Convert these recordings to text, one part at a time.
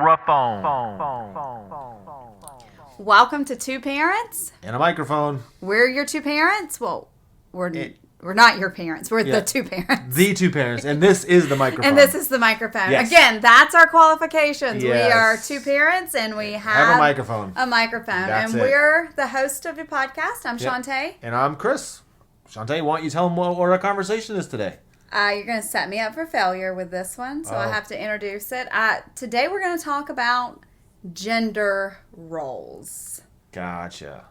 microphone. Welcome to Two Parents. And a microphone. We're your two parents. Well, we're not your parents. We're the two parents. The two parents. And this is the microphone. And this is the microphone. Yes. Again, that's our qualifications. Yes. We are two parents and we have a microphone. And it. we're the host of the podcast. I'm Shante. And I'm Chris. Shante, why don't you tell them what our conversation is today? You're going to set me up for failure with this one, so I have to introduce it. Today we're going to talk about gender roles. Gotcha.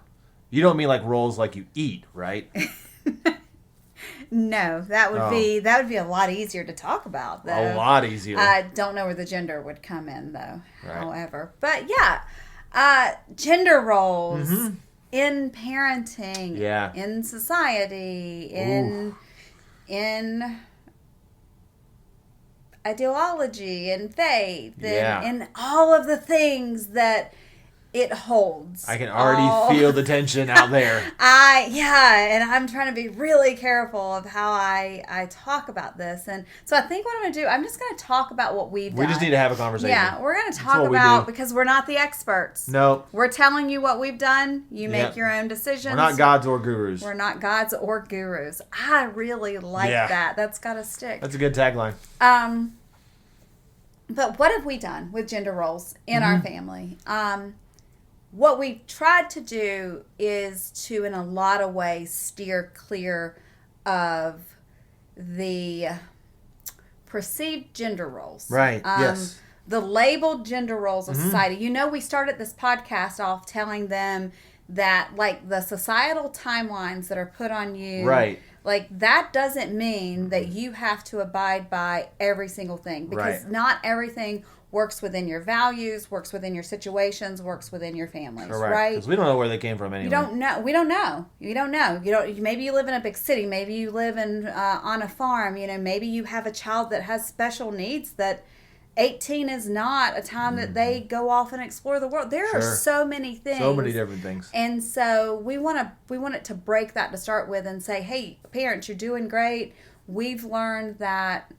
You don't mean like roles like you eat, right? No, that would be a lot easier to talk about, though. A lot easier. I don't know where the gender would come in, though. Right. However, but yeah, gender roles in parenting, in society, in ideology and faith, and all of the things that it holds. I can already feel the tension out there. And I'm trying to be really careful of how I talk about this. And so I think what I'm going to do, I'm just going to talk about what we've done. We just need to have a conversation. Yeah, we're going to talk about, because we're not the experts. No. We're telling you what we've done. You make your own decisions. We're not gods or gurus. We're not gods or gurus. I really like that. That's got to stick. That's a good tagline. But what have we done with gender roles in our family? What we've tried to do is to, in a lot of ways, steer clear of the perceived gender roles. Right, yes. The labeled gender roles of society. You know, we started this podcast off telling them that, like, the societal timelines that are put on you. Right. Like, that doesn't mean that you have to abide by every single thing. Because not everything works within your values, works within your situations, works within your families, right? Because we don't know where they came from anyway. You don't know. We don't know. You don't know. Maybe you live in a big city. Maybe you live in on a farm. You know, maybe you have a child that has special needs that 18 is not a time that they go off and explore the world. There are so many things. So many different things. And so we want it to break that to start with and say, hey, parents, you're doing great. We've learned that,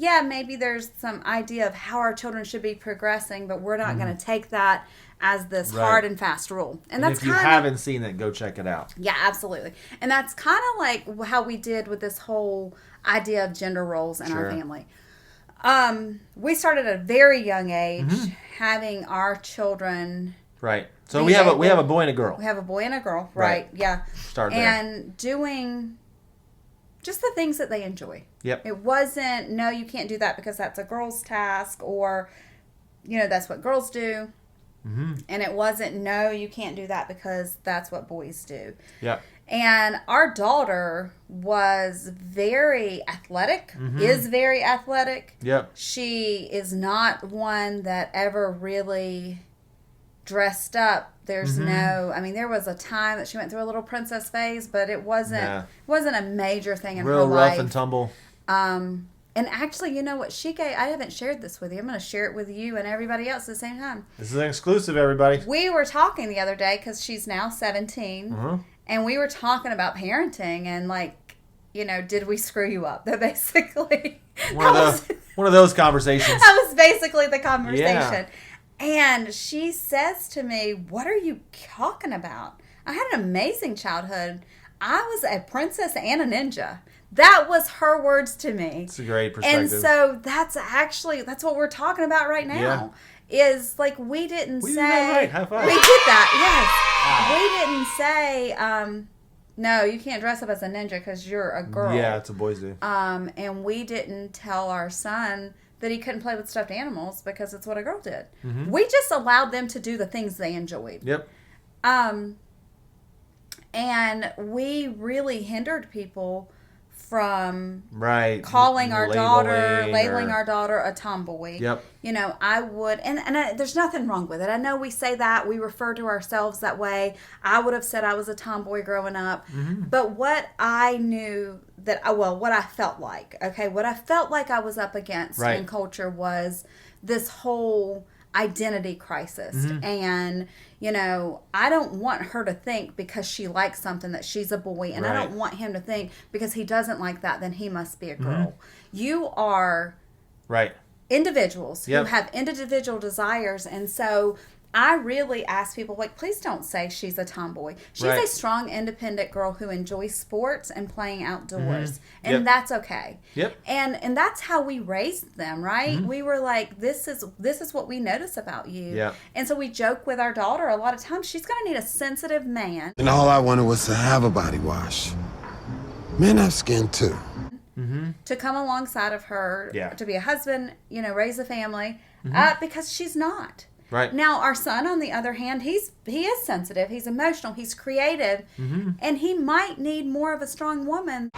maybe there's some idea of how our children should be progressing, but we're not going to take that as this hard and fast rule. And that's if you haven't seen it, go check it out. Yeah, absolutely. And that's kind of like how we did with this whole idea of gender roles in our family. We started at a very young age having our children. Right. So we have a boy and a girl. We have a boy and a girl. Right. Yeah. Start there. And doing just the things that they enjoy. Yep. It wasn't, no, you can't do that because that's a girl's task, or, that's what girls do. And it wasn't, no, you can't do that because that's what boys do. Yep. And our daughter was very athletic, is very athletic. Yep. She is not one that ever really dressed up. There's no, there was a time that she went through a little princess phase, but it wasn't a major thing in her life. Real rough and tumble. And actually, you know what she gave, I haven't shared this with you. I'm going to share it with you and everybody else at the same time. This is an exclusive, everybody. We were talking the other day, because she's now 17, and we were talking about parenting and, like, did we screw you up? That basically... One of those conversations. That was basically the conversation. Yeah. And she says to me, what are you talking about? I had an amazing childhood. I was a princess and a ninja. That was her words to me. It's a great perspective. And so that's what we're talking about right now. Yeah. Is like we did that right. High five. We did that, yes. Wow. We didn't say, no, you can't dress up as a ninja because you're a girl. Yeah, it's what boys do. And we didn't tell our son that he couldn't play with stuffed animals because it's what a girl did. We just allowed them to do the things they enjoyed. Yep. And we really hindered people from calling our daughter a tomboy. Yep. I would, and there's nothing wrong with it. I know we say that, we refer to ourselves that way. I would have said I was a tomboy growing up, but what I knew what I felt like, what I felt like I was up against in culture was this whole identity crisis. And, I don't want her to think because she likes something that she's a boy, and I don't want him to think because he doesn't like that, then he must be a girl. You are individuals who Yep. have individual desires. And so I really ask people, like, please don't say she's a tomboy. She's Right. a strong, independent girl who enjoys sports and playing outdoors. And Yep. that's okay. Yep. And that's how we raised them, right? We were like, this is what we notice about you. Yep. And so we joke with our daughter a lot of times, she's going to need a sensitive man. And all I wanted was to have a body wash. Men have skin too. To come alongside of her, Yeah. to be a husband, raise a family, because she's not. Right. Now, our son, on the other hand, he is sensitive, he's emotional, he's creative, and he might need more of a strong woman.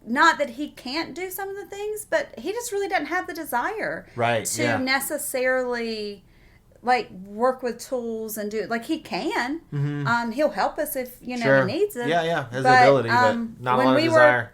Not that he can't do some of the things, but he just really doesn't have the desire Right, to yeah. necessarily work with tools and do he can. He'll help us if Sure. he needs it. Yeah, has the ability, but not a when lot of we desire.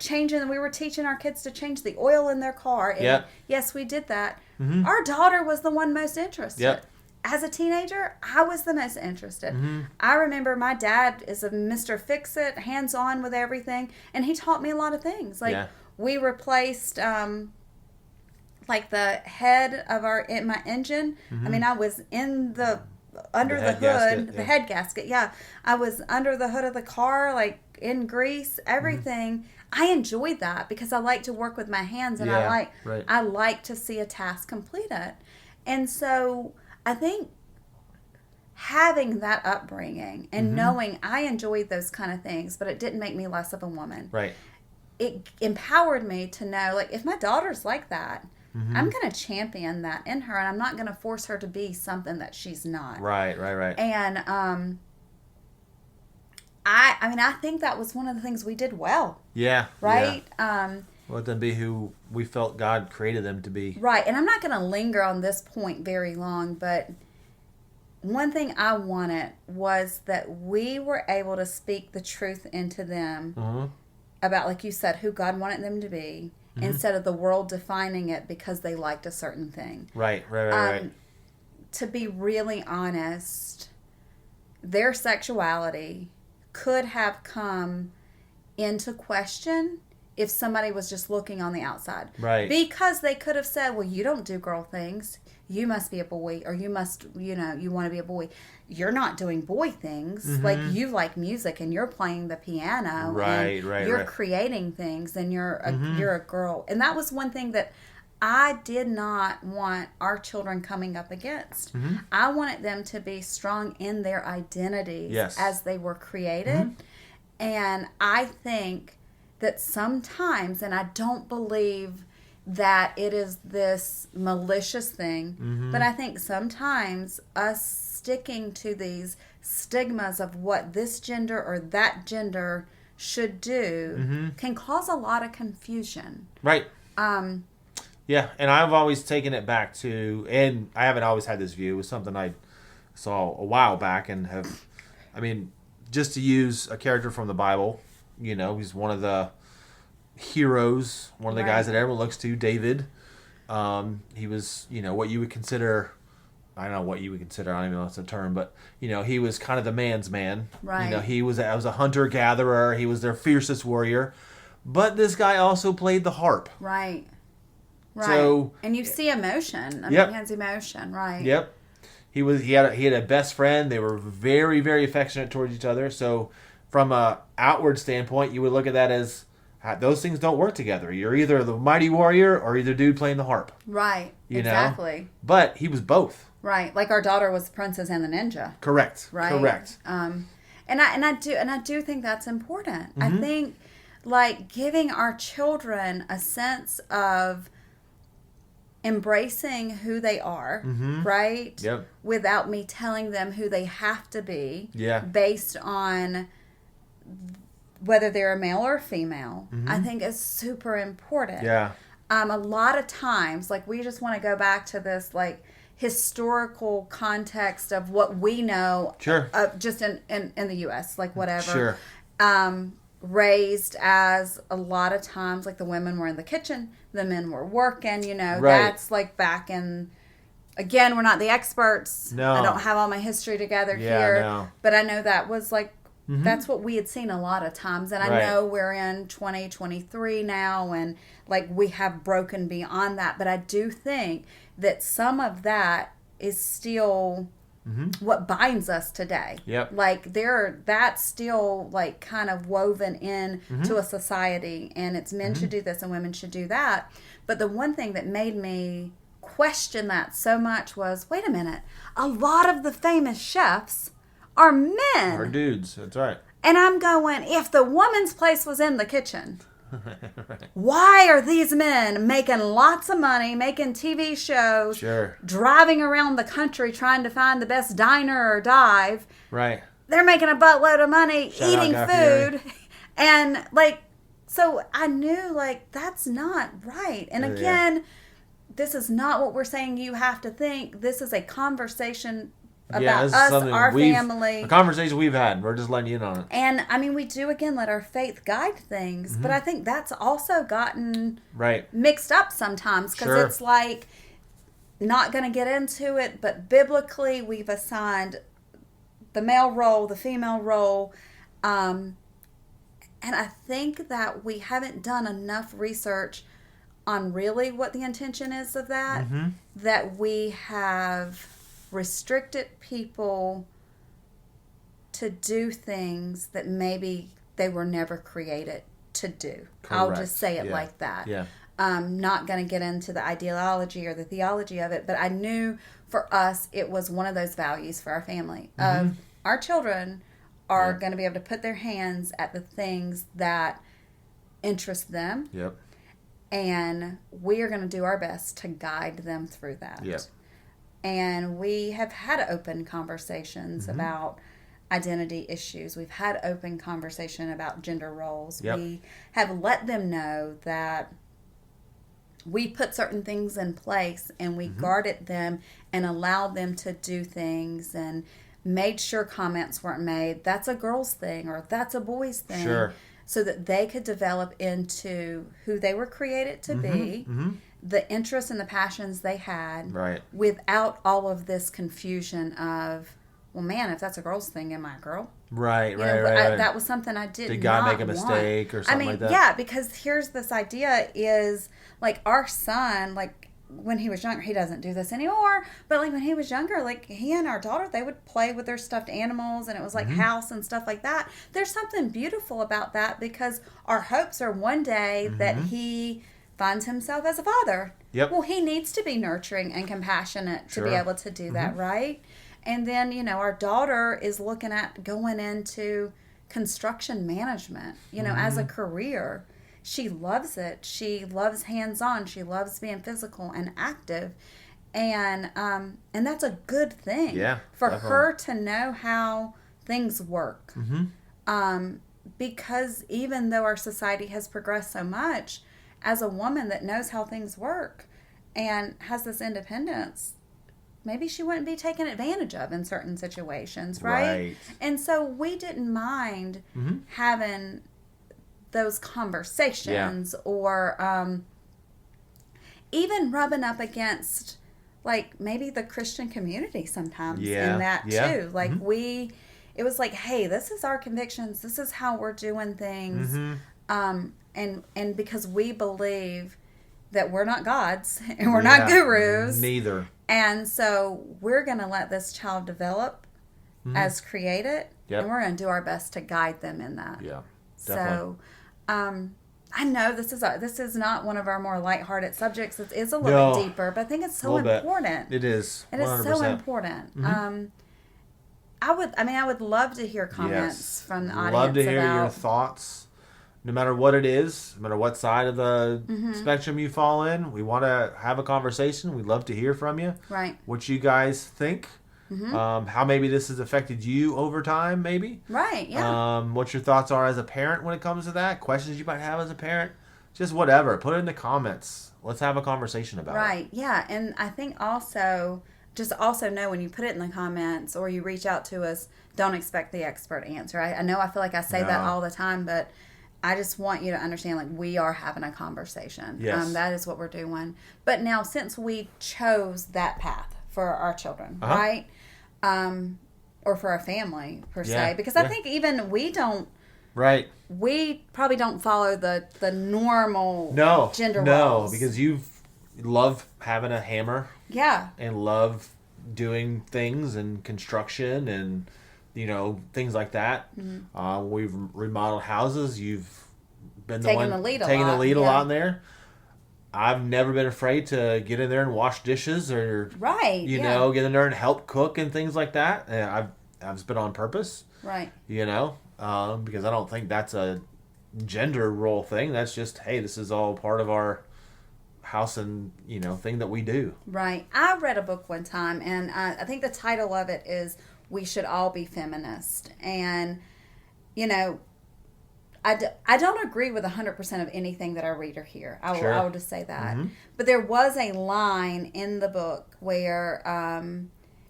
we were teaching our kids to change the oil in their car. And Yep. yes, we did that. Our daughter was the one most interested. Yep. As a teenager, I was the most interested. I remember my dad is a Mr. Fix-It, hands-on with everything, and he taught me a lot of things. Yeah. We replaced the head of my engine. I mean, I was in under The the head hood, gasket, the yeah. head gasket. Yeah, I was under the hood of the car, in grease, everything. I enjoyed that because I like to work with my hands, and Yeah, right. I like to see a task completed. And so I think having that upbringing and knowing I enjoyed those kind of things, but it didn't make me less of a woman. Right. It empowered me to know, if my daughter's like that, I'm going to champion that in her, and I'm not going to force her to be something that she's not. Right. And I think that was one of the things we did well, Yeah. right? Yeah. Let them be who we felt God created them to be. Right, and I'm not going to linger on this point very long, but one thing I wanted was that we were able to speak the truth into them about, like you said, who God wanted them to be, instead of the world defining it because they liked a certain thing. Right. To be really honest, their sexuality could have come into question if somebody was just looking on the outside. Right. Because they could have said, well, you don't do girl things. You must be a boy, or you must, you want to be a boy. You're not doing boy things. You like music and you're playing the piano. Right, and right, You're right. creating things and you're a girl. And that was one thing that I did not want our children coming up against. I wanted them to be strong in their identities as they were created. And I think that sometimes, and I don't believe that it is this malicious thing, but I think sometimes us sticking to these stigmas of what this gender or that gender should do can cause a lot of confusion. Right. Yeah, and I've always taken it back to, and I haven't always had this view. It was something I saw a while back, and just to use a character from the Bible, he's one of the heroes, one of the guys that everyone looks to, David. He was, what you would consider, I don't know what you would consider, I don't even know if that's a term, but, he was kind of the man's man. Right. He was a hunter-gatherer. He was their fiercest warrior. But this guy also played the harp. Right. So, and you see emotion. He has emotion, right? Yep. He had a best friend. They were very, very affectionate towards each other. So from a outward standpoint, you would look at that as those things don't work together. You're either the mighty warrior or either dude playing the harp. Right. You exactly. know? But he was both. Right. Like our daughter was the princess and the ninja. Correct. Right. Correct. And I do think that's important. I think giving our children a sense of embracing who they are, right? Yep. Without me telling them who they have to be, based on whether they're a male or a female, I think is super important. Yeah. A lot of times, we just want to go back to this, historical context of what we know, Sure. just in the U.S., whatever. Sure. Raised as a lot of times, the women were in the kitchen, the men were working, Right. That's back in, again, we're not the experts. No. I don't have all my history together Yeah, here. no. But I know that was That's what we had seen a lot of times. And I Right. know we're in 2023 now, and like we have broken beyond that. But I do think that some of that is still what binds us today. Yep. Like that's still like kind of woven in to a society, and it's men should do this and women should do that. But the one thing that made me question that so much was, wait a minute, a lot of the famous chefs are men. Or dudes. That's right. And I'm going, if the woman's place was in the kitchen, why are these men making lots of money, making TV shows, Sure. driving around the country trying to find the best diner or dive? Right. They're making a buttload of money, Shout out eating Guy food. Fieri. And like, so I knew like that's not right. And Yeah. again, this is not what we're saying you have to think. This is a conversation about this is us, something our family. A conversation we've had. We're just letting you in on it. And I mean, we do again let our faith guide things, but I think that's also gotten Right. mixed up sometimes because Sure. it's like, not going to get into it, but biblically we've assigned the male role, the female role, and I think that we haven't done enough research on really what the intention is of that, that we have restricted people to do things that maybe they were never created to do. I'll Correct. just say it Yeah. like that. Yeah. Not going to get into the ideology or the theology of it, but I knew for us it was one of those values for our family of our children are going to be able to put their hands at the things that interest them, Yep. and we are going to do our best to guide them through that. Yep. And we have had open conversations about identity issues. We've had open conversation about gender roles. Yep. We have let them know that we put certain things in place and we guarded them and allowed them to do things and made sure comments weren't made. That's a girl's thing or that's a boy's thing. Sure. So that they could develop into who they were created to be, the interests and the passions they had, Right. without all of this confusion of, well, man, if that's a girl's thing, am I a girl? Right. You Right. know, Right. but right. that was something I did Did God not make a want. mistake or something I mean, like that? yeah, because here's this idea is, like, our son, like, when he was younger, he doesn't do this anymore, but, like, when he was younger, like, he and our daughter, they would play with their stuffed animals, and it was, like, house and stuff like that. There's something beautiful about that because our hopes are one day that he finds himself as a father. Yep. Well, he needs to be nurturing and compassionate to be Sure. able to do that, right? And then, you know, our daughter is looking at going into construction management, you know, as a career. She loves it. She loves hands-on. She loves being physical and active. And that's a good thing. Yeah, for definitely. her to know how things work. Because even though our society has progressed so much, as a woman that knows how things work and has this independence, maybe she wouldn't be taken advantage of in certain situations, right? Right. And so we didn't mind having those conversations or even rubbing up against, like, maybe the Christian community sometimes Yeah. in that Yeah. too. Like, it was like, hey, this is our convictions. This is how we're doing things. And because we believe that we're not gods and we're not Yeah. gurus. Neither. And so we're going to let this child develop as created. Yep. And we're going to do our best to guide them in that. Yeah. So, Definitely. I know this is not one of our more lighthearted subjects. It is a little No. deeper, but I think it's so Little bit. important. It is. It is 100%. so important. I would love to hear comments from the audience. Love to hear your about, thoughts. No matter what it is, no matter what side of the spectrum you fall in, we want to have a conversation. We'd love to hear from you. Right. What you guys think. How maybe this has affected you over time, maybe. Right, yeah. What your thoughts are as a parent when it comes to that. Questions you might have as a parent. Just whatever. Put it in the comments. Let's have a conversation about it. Right, yeah. And I think also, just also know when you put it in the comments or you reach out to us, don't expect the expert answer. I know I feel like I say that No. all the time, but I just want you to understand, like, we are having a conversation. Yes. That is what we're doing. But now, since we chose that path for our children, Uh-huh. right? or for a family per Yeah, se, because I yeah. think even we probably don't follow the normal gender roles. because you love having a hammer yeah, and love doing things and construction and things like that. We've remodeled houses. You've been Taking the lead a lot lot in there. I've never been afraid to get in there and wash dishes or right, get in there and help cook and things like that. And I've just been on purpose, right, because I don't think that's a gender role thing. That's just, hey, this is all part of our house and thing that we do. right. I read a book one time, and I think the title of it is "We Should All Be Feminist," and I don't agree with 100% of anything that I read or hear. I will just say that. Mm-hmm. But there was a line in the book where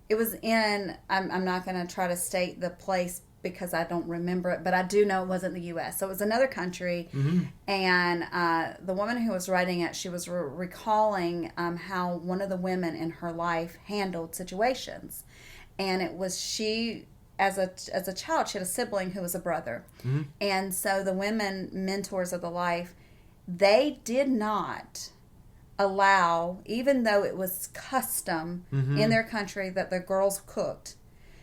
it was in, I'm not going to try to state the place because I don't remember it, but I do know it wasn't the U.S. So it was another country. Mm-hmm. And the woman who was writing it, she was recalling how one of the women in her life handled situations. And it was she... As a child, she had a sibling who was a brother. Mm-hmm. And so the women, mentors of the life, they did not allow, even though it was custom in their country that the girls cooked,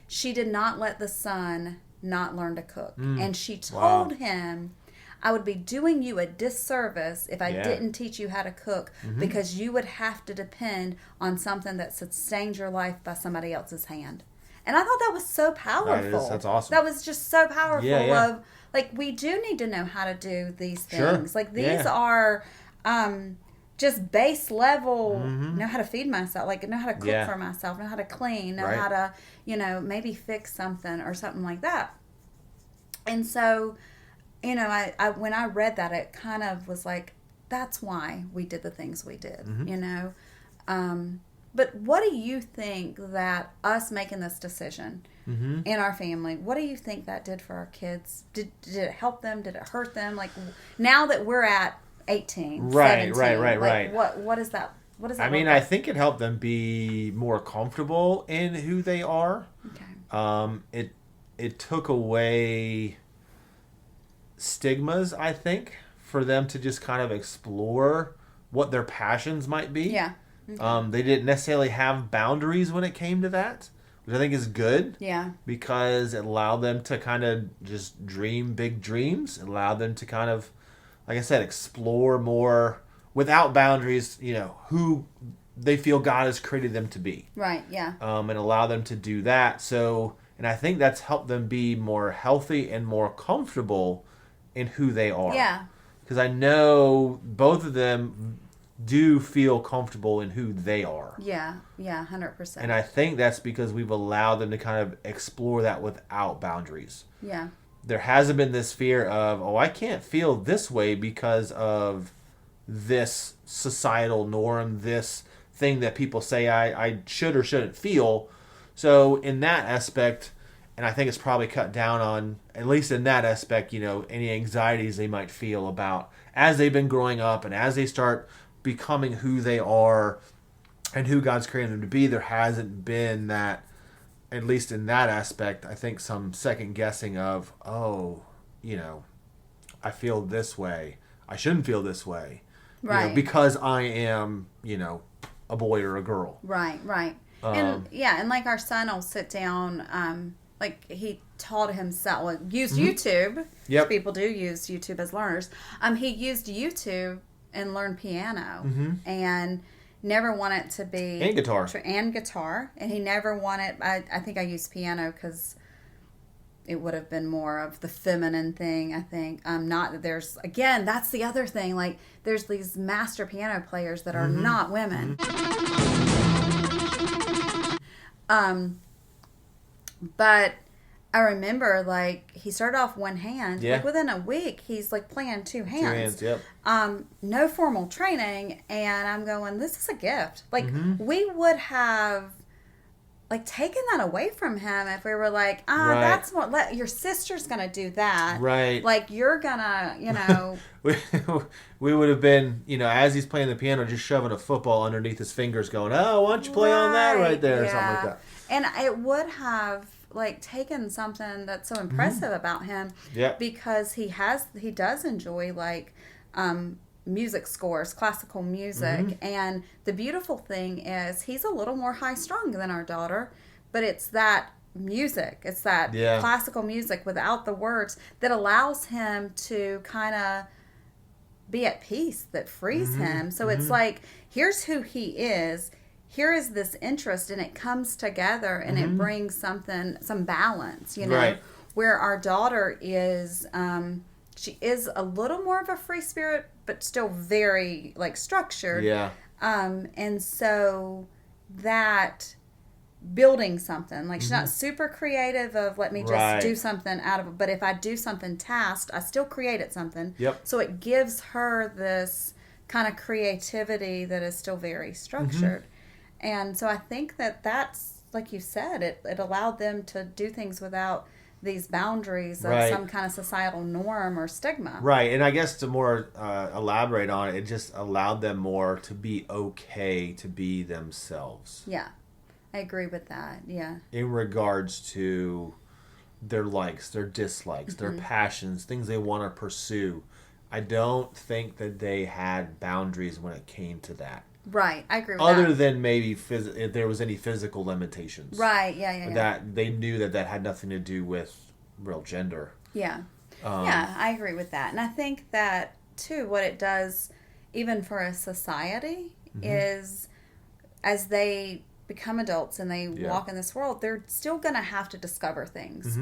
she did not let the son not learn to cook. And she told him, I would be doing you a disservice if I didn't teach you how to cook, because you would have to depend on something that sustained your life by somebody else's hand. And I thought that was so powerful. That's awesome. That was just so powerful Yeah. of, we do need to know how to do these Sure. things. These are just base level, know how to feed myself, know how to cook for myself, know how to clean, know how to, maybe fix something or something like that. And so, I when I read that, it kind of was like, that's why we did the things we did, But what do you think that us making this decision in our family, what do you think that did for our kids? Did it help them? Did it hurt them? Now that we're at 18, 17, right. What is that? What does that I mean, look like? I think it helped them be more comfortable in who they are. Okay. It took away stigmas, I think, for them to just kind of explore what their passions might be. Yeah. Okay. They didn't necessarily have boundaries when it came to that, which I think is good. Yeah. Because it allowed them to kind of just dream big dreams. It allowed them to kind of, like I said, explore more without boundaries, who they feel God has created them to be. Right, yeah. And allow them to do that. So, and I think that's helped them be more healthy and more comfortable in who they are. Yeah. Because I know both of them do feel comfortable in who they are. Yeah, 100%. And I think that's because we've allowed them to kind of explore that without boundaries. Yeah. There hasn't been this fear of, I can't feel this way because of this societal norm, this thing that people say I should or shouldn't feel. So in that aspect, and I think it's probably cut down on, at least in that aspect, any anxieties they might feel about as they've been growing up and as they start becoming who they are and who God's created them to be. There hasn't been that, at least in that aspect, I think some second guessing of, I feel this way. I shouldn't feel this way. Right. Because I am, a boy or a girl. Right. And our son will sit down, he taught himself, used YouTube. Yep. People do use YouTube as learners. He used YouTube and learned piano and never wanted to be... And guitar. And guitar. And he never wanted... I think I used piano because it would have been more of the feminine thing, I think. Not that there's... Again, that's the other thing. There's these master piano players that are not women. But I remember, he started off one hand. Yeah. Within a week, he's, playing two hands. 2 hands, yep. No formal training. And I'm going, this is a gift. We would have, taken that away from him if we were Right. that's what, your sister's going to do that. Right. You're going to, we would have been, as he's playing the piano, just shoving a football underneath his fingers going, why don't you play on that right there or something like that. And it would have, like taken something that's so impressive about him. Yeah. Because he does enjoy like music scores, classical music, and the beautiful thing is he's a little more high strung than our daughter, but it's that music, it's that classical music without the words that allows him to kind of be at peace, that frees him. So it's like, here's who he is, here is this interest, and it comes together and it brings some balance, you know. Right. Where our daughter is, she is a little more of a free spirit, but still very like structured. Yeah. And so that building something, like she's not super creative of let me just do something out of it, but if I do something tasked, I still created something. Yep. So it gives her this kind of creativity that is still very structured. And so I think that's, like you said, it allowed them to do things without these boundaries of some kind of societal norm or stigma. Right. And I guess to more elaborate on it, it just allowed them more to be okay to be themselves. Yeah. I agree with that. Yeah. In regards to their likes, their dislikes, their passions, things they want to pursue. I don't think that they had boundaries when it came to that. Right. I agree with Other that. than maybe if there was any physical limitations. Right. Yeah. That they knew that had nothing to do with real gender. Yeah. Yeah, I agree with that. And I think that, too, what it does, even for a society, is as they become adults and they walk in this world, they're still going to have to discover things.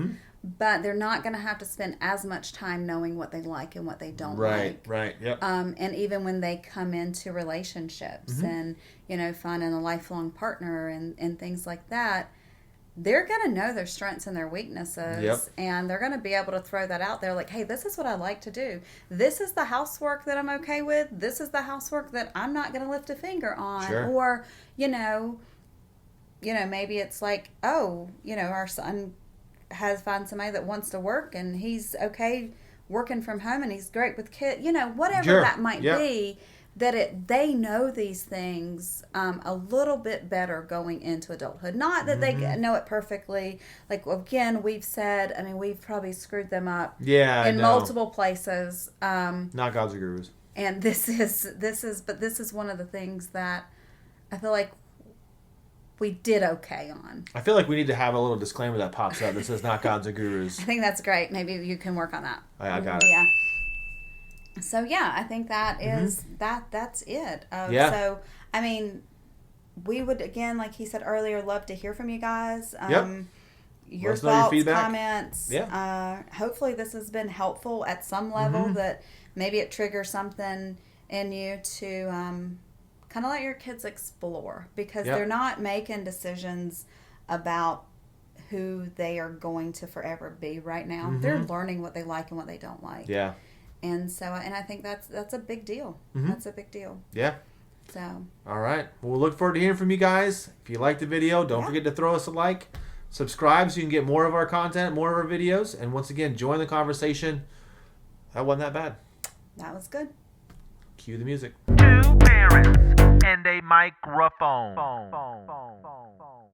But they're not going to have to spend as much time knowing what they like and what they don't like. Right, yep. And even when they come into relationships and, you know, finding a lifelong partner and things like that, they're going to know their strengths and their weaknesses, and they're going to be able to throw that out there like, hey, this is what I like to do. This is the housework that I'm okay with. This is the housework that I'm not going to lift a finger on. Sure. Or, you know, maybe it's like, oh, you know, our son has found somebody that wants to work and he's okay working from home and he's great with kids, you know, whatever that might be, that they know these things a little bit better going into adulthood. Not that they know it perfectly. Like, again, we've said, I mean, we've probably screwed them up in multiple places. Not gods or gurus. And this is one of the things that I feel like we did okay on. I feel like we need to have a little disclaimer that pops up that says not gods or gurus. I think that's great. Maybe you can work on that. I got it. Yeah. So yeah, I think that is that's it. So I mean, we would, again, like he said earlier, love to hear from you guys. Your thoughts, your comments. Hopefully this has been helpful at some level, that maybe it triggers something in you to kind of let your kids explore, because they're not making decisions about who they are going to forever be right now. They're learning what they like and what they don't like. Yeah. And so, and I think that's a big deal. That's a big deal. Yeah. So. All right. Well, we'll look forward to hearing from you guys. If you liked the video, don't forget to throw us a like. Subscribe so you can get more of our content, more of our videos. And once again, join the conversation. That wasn't that bad. That was good. Cue the music. Two parents and a microphone.